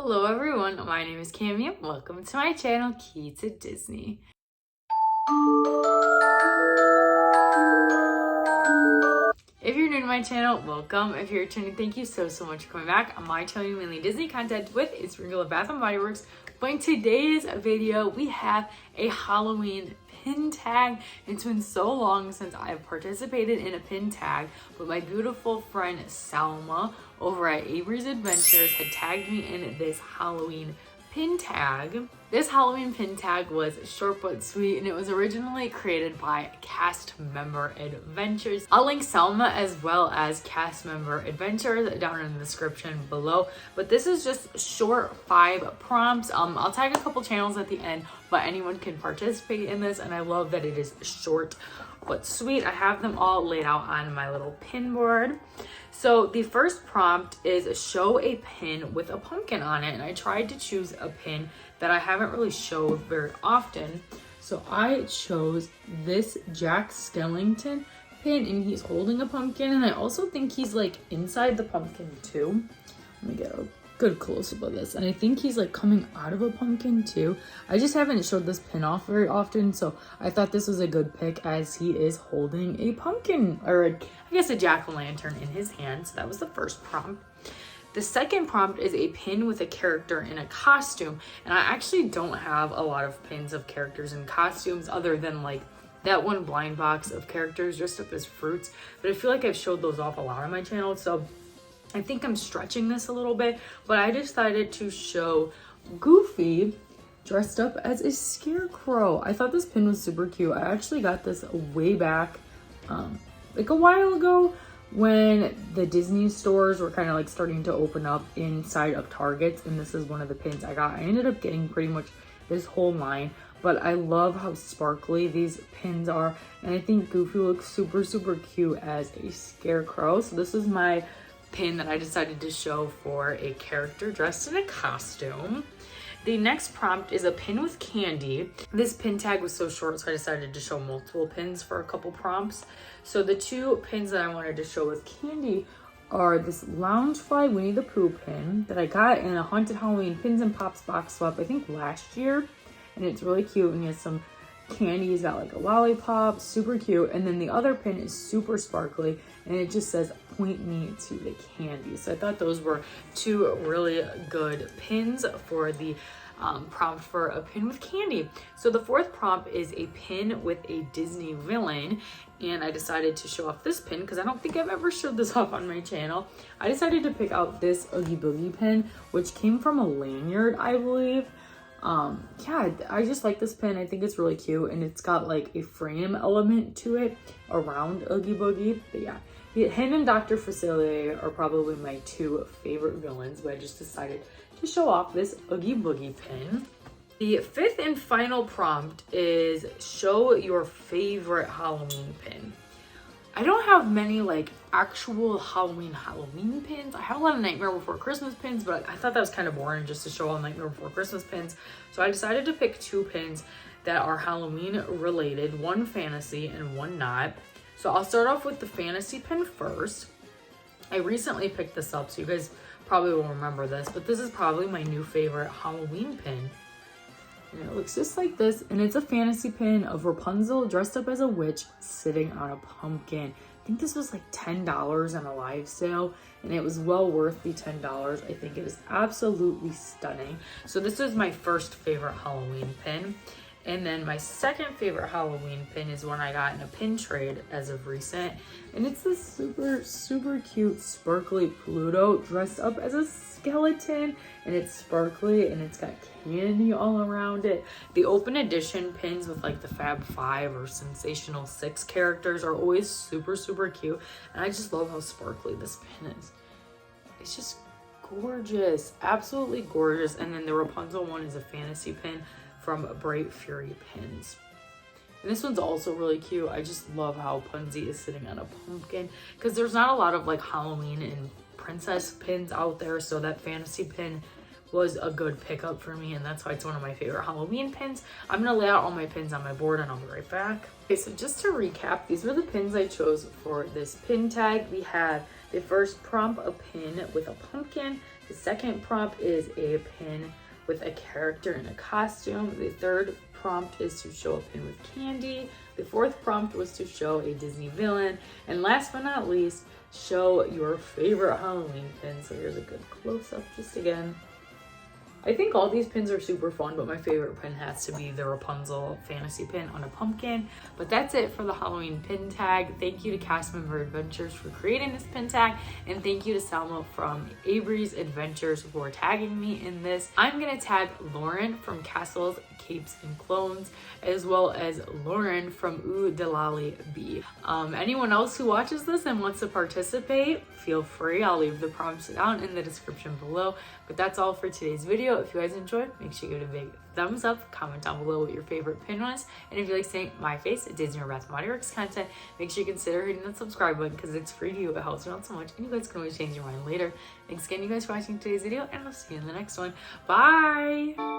Hello everyone, my name is Cami and welcome to my channel, Key to Disney. If you're new to my channel, welcome. If you're returning, thank you so much for coming back. On my channel, mainly Disney content with a sprinkle of Bath & Body Works. But in today's video, we have a Halloween pin tag. It's been so long since I've participated in a pin tag, but my beautiful friend Salma over at Avery's Adventures had tagged me in this Halloween pin tag. This Halloween pin tag was short but sweet, and it was originally created by Cast Member Adventures. I'll link Selma as well as Cast Member Adventures down in the description below, but this is just short 5 prompts. I'll tag a couple channels at the end, but anyone can participate in this, and I love that it is short but sweet. I have them all laid out on my little pin board. So the first prompt is show a pin with a pumpkin on it, and I tried to choose a pin that I haven't really showed very often. So I chose this Jack Skellington pin, and he's holding a pumpkin, and I also think he's like inside the pumpkin too. Let me get a good close-up of this, and I think he's like coming out of a pumpkin too. I just haven't showed this pin off very often, so I thought this was a good pick as he is holding a pumpkin, or I guess a jack-o'-lantern in his hand. So that was the first prompt. The second prompt is a pin with a character in a costume, and I actually don't have a lot of pins of characters in costumes other than like that one blind box of characters dressed up as fruits, but I feel like I've showed those off a lot on my channel, so I think I'm stretching this a little bit, but I decided to show Goofy dressed up as a scarecrow. I thought this pin was super cute. I actually got this way back like a while ago when the Disney stores were kind of like starting to open up inside of Targets, and this is one of the pins I got. I ended up getting pretty much this whole line, but I love how sparkly these pins are, and I think Goofy looks super cute as a scarecrow. So this is my pin that I decided to show for a character dressed in a costume. The next prompt is a pin with candy. This pin tag was so short, so I decided to show multiple pins for a couple prompts. So the 2 pins that I wanted to show with candy are this Loungefly Winnie the Pooh pin that I got in a Haunted Halloween Pins and Pops box swap, I think last year, and it's really cute, and he has some candy. He's got like a lollipop, super cute. And then the other pin is super sparkly, and it just says point me to the candy. So I thought those were 2 really good pins for the prompt for a pin with candy. So the fourth prompt is a pin with a Disney villain, and I decided to show off this pin because I don't think I've ever showed this off on my channel. I decided to pick out this Oogie Boogie pin, which came from a lanyard, I believe. Yeah, I just like this pin. I think it's really cute, and it's got like a frame element to it around Oogie Boogie. But yeah, him and Dr. Facilier are probably my 2 favorite villains, but I just decided to show off this Oogie Boogie pin. The 5th and final prompt is show your favorite Halloween pin. I don't have many like actual Halloween pins. I have a lot of Nightmare Before Christmas pins, but I thought that was kind of boring just to show all Nightmare Before Christmas pins. So I decided to pick 2 pins that are Halloween related, 1 fantasy and 1 not. So I'll start off with the fantasy pin first. I recently picked this up, so you guys probably will remember this, but this is probably my new favorite Halloween pin. And it looks just like this, and it's a fantasy pin of Rapunzel dressed up as a witch sitting on a pumpkin. I think this was like $10 on a live sale, and it was well worth the $10. I think it is absolutely stunning. So this is my first favorite Halloween pin. And then my second favorite Halloween pin is one I got in a pin trade as of recent. And it's this super cute sparkly Pluto dressed up as a skeleton, and it's sparkly and it's got candy all around it. The open edition pins with like the Fab 5 or Sensational 6 characters are always super cute, and I just love how sparkly this pin is. It's just gorgeous, absolutely gorgeous. And then the Rapunzel one is a fantasy pin from Bright Fury Pins. And this one's also really cute. I just love how Punzi is sitting on a pumpkin, because there's not a lot of like Halloween and princess pins out there, so that fantasy pin was a good pickup for me, and that's why it's one of my favorite Halloween pins. I'm gonna lay out all my pins on my board and I'll be right back. Okay, so just to recap, these were the pins I chose for this pin tag. We had the first prompt, a pin with a pumpkin. The second prompt is a pin with a character in a costume. The third prompt is to show a pin with candy. The fourth prompt was to show a Disney villain. And last but not least, show your favorite Halloween pin. So here's a good close-up just again. I think all these pins are super fun, but my favorite pin has to be the Rapunzel fantasy pin on a pumpkin. But that's it for the Halloween pin tag. Thank you to Cast Member Adventures for creating this pin tag, and thank you to Selma from Avery's Adventures for tagging me in this. I'm gonna tag Lauren from Castles, Capes, and Clones, as well as Lauren from Ooh Delali B. Anyone else who watches this and wants to participate, feel free. I'll leave the prompts down in the description below. But that's all for today's video. If you guys enjoyed, make sure you give it a big thumbs up, comment down below what your favorite pin was, and if you like seeing my face at Disney or Bath & Body Works content, make sure you consider hitting that subscribe button because it's free to you. It helps me out so much, and you guys can always change your mind later. Thanks again, you guys, for watching today's video, and I'll see you in the next one. Bye!